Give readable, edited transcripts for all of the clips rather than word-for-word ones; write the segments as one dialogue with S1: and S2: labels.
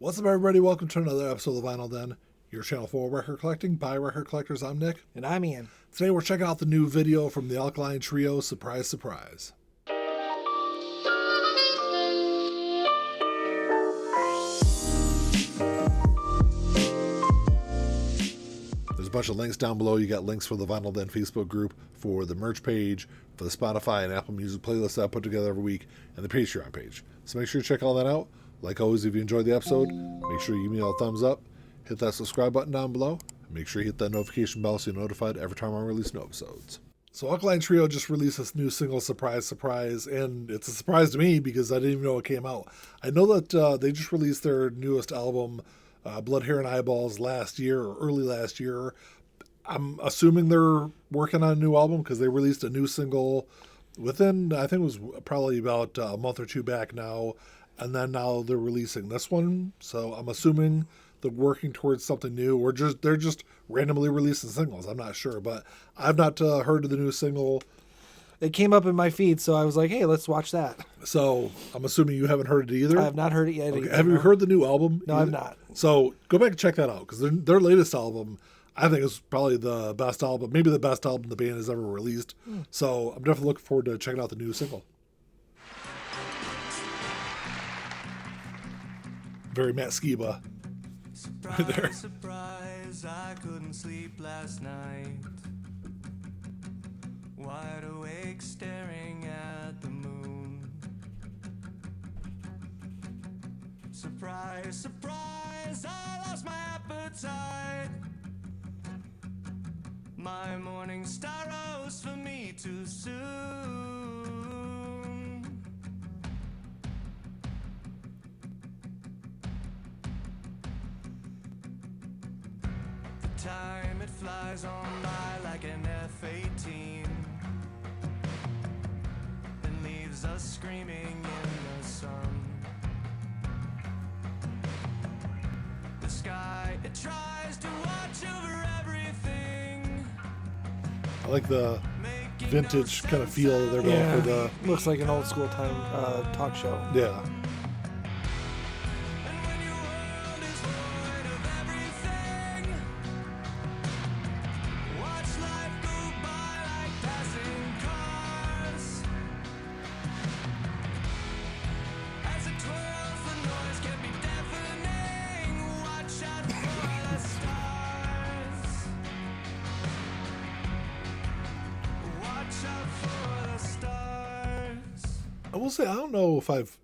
S1: What's up, everybody? Welcome to another episode of Vinyl Den, your channel for record collecting by record collectors. I'm Nick.
S2: And I'm Ian.
S1: Today we're checking out the new video from the Alkaline Trio, Surprise, Surprise. There's a bunch of links down below. You got links for the Vinyl Den Facebook group, for the merch page, for the Spotify and Apple Music playlist that I put together every week, and the Patreon page. So make sure you check all that out. Like always, if you enjoyed the episode, make sure you give me a thumbs up, hit that subscribe button down below, and make sure you hit that notification bell so you're notified every time I release new episodes. So Alkaline Trio just released this new single, Surprise, Surprise, and it's a surprise to me because I didn't even know it came out. I know that they just released their newest album, Blood, Hair, and Eyeballs, last year or early last year. I'm assuming they're working on a new album because they released a new single within, I think it was probably about a month or two back now. And then now they're releasing this one. So I'm assuming they're working towards something new, or they're just randomly releasing singles. I'm not sure, but I've not heard of the new single.
S2: It came up in my feed, so I was like, hey, let's watch that.
S1: So I'm assuming you haven't heard it either?
S2: I have not heard it yet.
S1: Okay. Have you heard the new album?
S2: No, I've not.
S1: So go back and check that out, because their latest album, I think, is probably the best album, maybe the best album the band has ever released. So I'm definitely looking forward to checking out the new single. Very Matt Skiba.
S3: Surprise, there. Surprise, I couldn't sleep last night. Wide awake, staring at the moon. Surprise, surprise, I lost my appetite. My morning star rose for me too soon. Time, it flies on by like an F-18, then leaves us screaming in the sun. The sky, it tries to watch over everything.
S1: I like the vintage kind of feel they're going for. The
S2: looks like an old school time talk show.
S1: Yeah. I will say I don't know if I've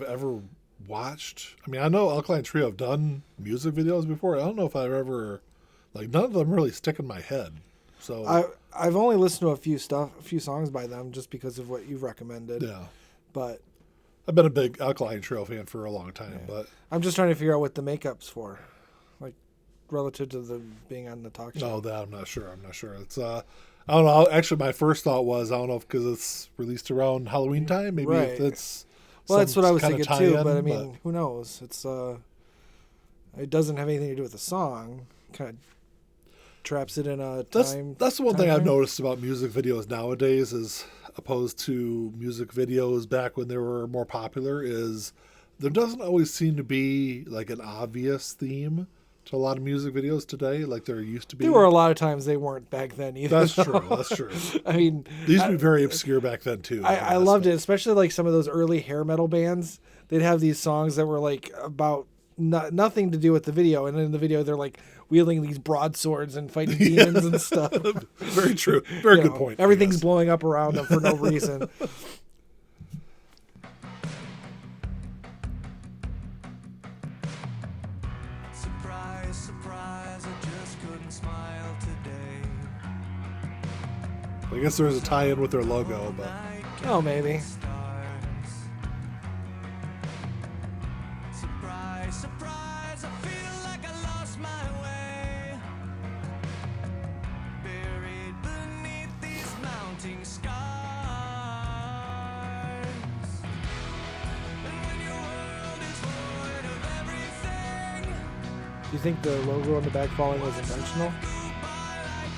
S1: ever watched. I mean, I know Alkaline Trio have done music videos before. I don't know if I've ever, like, none of them really stick in my head. So
S2: I've only listened to a few songs by them just because of what you've recommended.
S1: Yeah,
S2: but
S1: I've been a big Alkaline Trio fan for a long time.
S2: Yeah.
S1: But
S2: I'm just trying to figure out what the makeup's for, like relative to the being on the talk show.
S1: No, that I'm not sure. It's I don't know. Actually, my first thought was, I don't know if because it's released around Halloween time. Maybe
S2: right.
S1: it's
S2: well, that's what I was thinking too. But I
S1: in,
S2: mean, who knows? It's it doesn't have anything to do with the song. Kind of traps it in a time.
S1: That's the one thing
S2: frame.
S1: I've noticed about music videos nowadays, is opposed to music videos back when they were more popular, is there doesn't always seem to be like an obvious theme to a lot of music videos today, like there used to be.
S2: There were a lot of times they weren't back then either.
S1: That's true. That's true.
S2: I mean,
S1: these used to be very obscure back then too.
S2: I loved it, especially like some of those early hair metal bands. They'd have these songs that were like about nothing to do with the video, and in the video they're like wielding these broadswords and fighting demons and stuff.
S1: Very true. Very good point.
S2: Everything's blowing up around them for no reason.
S1: I guess there's a tie-in with their logo, but
S2: oh, maybe.
S3: Surprise, surprise, I feel like I lost my way. Buried beneath these mounting skies. And when your world is void of everything.
S2: Do you think the logo on the back falling was intentional?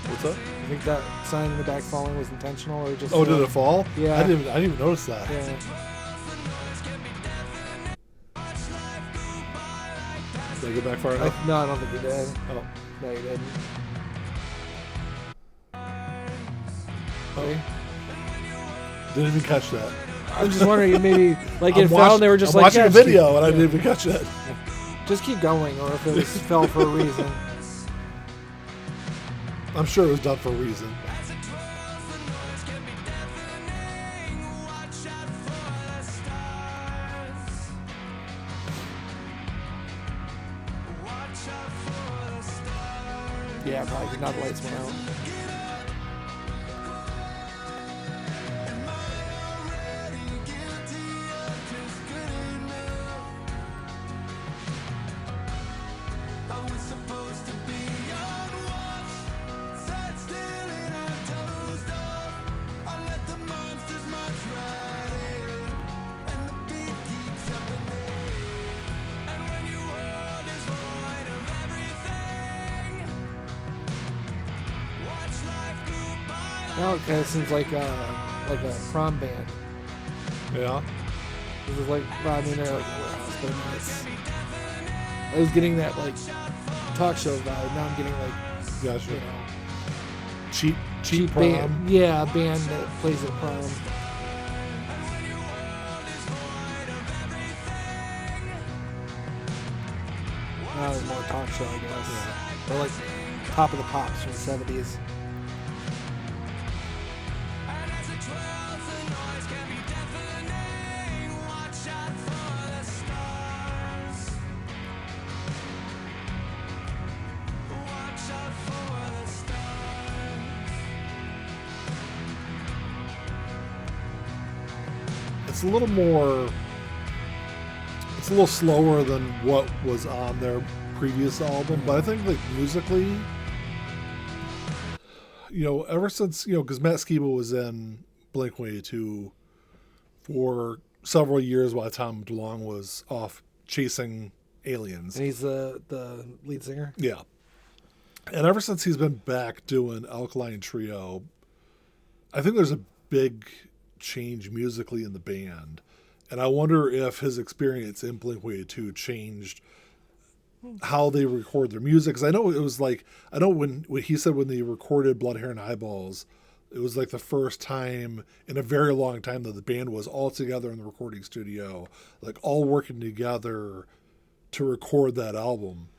S1: what's up?
S2: I think that sign in the back falling was intentional, or just.
S1: Oh, did it fall?
S2: Yeah.
S1: I didn't even notice that.
S2: Yeah.
S1: Did I get back far enough?
S2: No, I don't think you did.
S1: Oh.
S2: No, you didn't.
S1: Oh.
S2: See?
S1: Didn't even catch that.
S2: I'm just wondering if maybe like it
S1: I'm
S2: fell and they were just
S1: I'm
S2: like,
S1: watching
S2: yeah,
S1: a video and I didn't even catch that.
S2: just keep going, or if it was fell for a reason.
S1: I'm sure it was done for a reason.
S2: Yeah, probably not the lights went out. Now it kind of seems like a prom band.
S1: Yeah.
S2: This is like, well, I mean, they're like, warehouse, but I mean, it's. I was getting that like talk show vibe. Now I'm getting like,
S1: Gotcha.
S2: you know,
S1: Cheap prom.
S2: band. Yeah, a band that plays at prom. Now it's more talk show, I guess.
S1: Yeah.
S2: They're like Top of the Pops from the 70s.
S1: It's a little more. It's a little slower than what was on their previous album, but I think like musically, ever since because Matt Skiba was in Blink-182 for several years while Tom DeLonge was off chasing aliens.
S2: And he's the lead singer.
S1: Yeah. And ever since he's been back doing Alkaline Trio, I think there's a big change musically in the band. And I wonder if his experience in Blink-182 changed how they record their music. Because I know it was like, when he said when they recorded Blood, Hair, and Eyeballs, it was like the first time in a very long time that the band was all together in the recording studio, like all working together to record that album.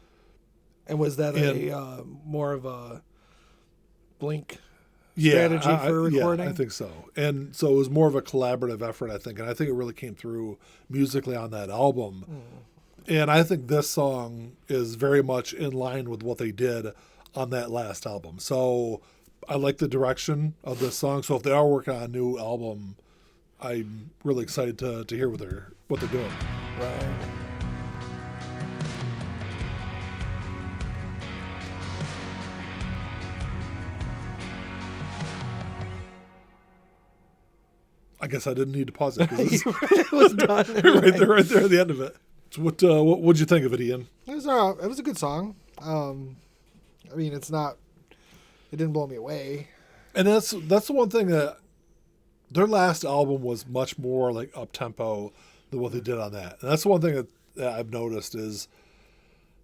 S2: And was that a more of a Blink strategy for recording?
S1: Yeah, I think so. And so it was more of a collaborative effort, I think. And I think it really came through musically on that album. And I think this song is very much in line with what they did on that last album. So I like the direction of this song. So if they are working on a new album, I'm really excited to hear what they're doing.
S2: Right.
S1: I guess I didn't need to pause it. 'Cause
S2: It was done.
S1: right there at the end of it. So what'd you think of it, Ian?
S2: It was a good song. I mean, it didn't blow me away.
S1: And that's the one thing that their last album was much more like up tempo than what they did on that. And that's the one thing that I've noticed is,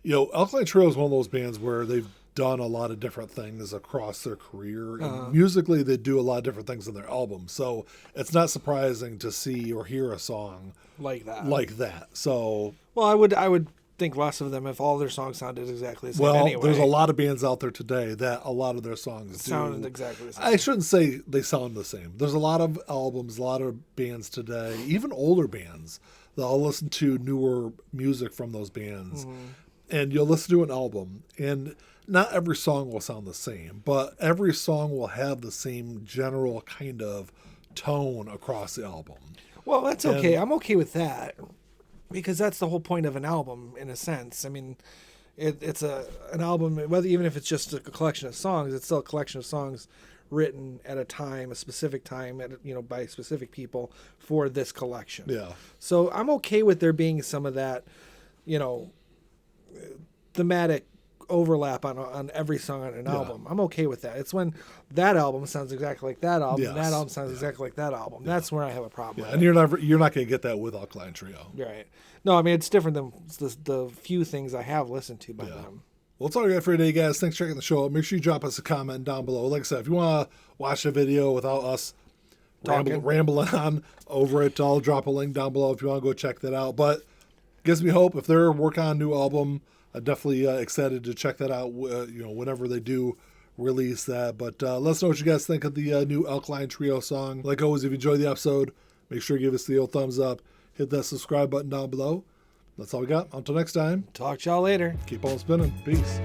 S1: Alkaline Trio is one of those bands where they've done a lot of different things across their career. And musically, they do a lot of different things in their albums. So it's not surprising to see or hear a song
S2: Like that.
S1: So,
S2: Well, I would think less of them if all their songs sounded exactly the same anyway.
S1: there's a lot of bands out there today that a lot of their songs
S2: sounded exactly the same.
S1: I shouldn't say they sound the same. There's a lot of albums, a lot of bands today, even older bands, that I'll listen to newer music from those bands. And you'll listen to an album, and not every song will sound the same, but every song will have the same general kind of tone across the album.
S2: Well, that's okay. I'm okay with that because that's the whole point of an album, in a sense. I mean, it's an album, even if it's just a collection of songs, it's still a collection of songs written at a time, a specific time, by specific people for this collection.
S1: Yeah.
S2: So I'm okay with there being some of that, thematic overlap on every song on an album. I'm okay with that. It's when that album sounds exactly like that album, and that album sounds exactly like that album. That's where I have a problem.
S1: And you're not going to get that with Alkaline Trio.
S2: Right. No, I mean, it's different than the few things I have listened to by them.
S1: Well, that's all we got for today, guys. Thanks for checking the show out. Make sure you drop us a comment down below. Like I said, if you want to watch the video without us rambling on over it, I'll drop a link down below if you want to go check that out. But gives me hope. If they're working on a new album, I'm definitely excited to check that out, whenever they do release that. But let us know what you guys think of the new Alkaline Trio song. Like always, if you enjoyed the episode, make sure you give us the old thumbs up. Hit that subscribe button down below. That's all we got. Until next time.
S2: Talk to y'all later.
S1: Keep on spinning. Peace.